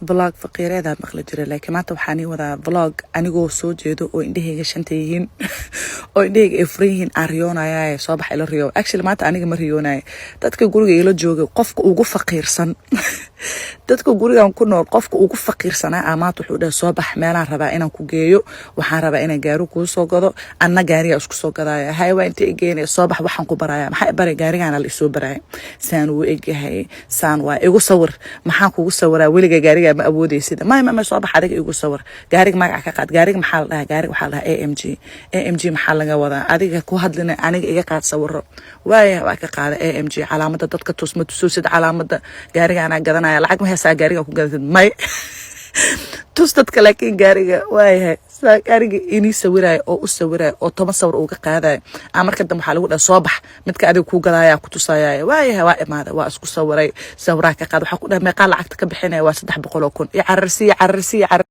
vlog faqiireeda maqla jiray laakiin maanta waxaan ii wadaa vlog anigoo soo jeedo oo indhahayga shanta yihiin oo indhahayga ay furan yihiin aan riyoonaya soo bax ila riyo actually maanta aniga ma riyoonaya dadka guriga ila jooga qofka ugu faqiirsan dadka gurigan ku nool qofka ugu faqiirsanaa amaad wuxuu dhahay soo bax meelaan rabaa inaan ku geeyo waxaan rabaa inaan gaari kuu soo gado anna gaariga isku soo gadaya hay waa inta igeenay soo bax waxaan ku baraya maxay bari gaarigan la isoo baraya saan uu egahay saan waa igu sawir maxaan kugu sawiraa weliga gaariga ma awoodeysid ma soo bax adiga igu sawir gaariga magac ka qaad gaariga maxaa la dhahaa gaariga waxaa la dhahaa AMG maxaa laga wadaa adiga ku hadlina aniga iga qaad sawiro waaya waa ka qaada AMG calaamada dadka tusma tusuusid calaamada gaariga ana gadanaya lacag ma haysaa gaariga ku gadatid may tus dadka laakiin gaariga waayahay saa gaariga inii sawiraayo oo u sawiraayo oo 10 sawir uga qaadayo marka dambe waxaa lagu dhaha soo bax midka adiga ku gadaya ku tusaya waayahay waa imaada waa isku sawiray sawiraha ka qaad waxaa ku dhaha meeqa lacagta ka bixinaya waa 300,000 iyo cararsiya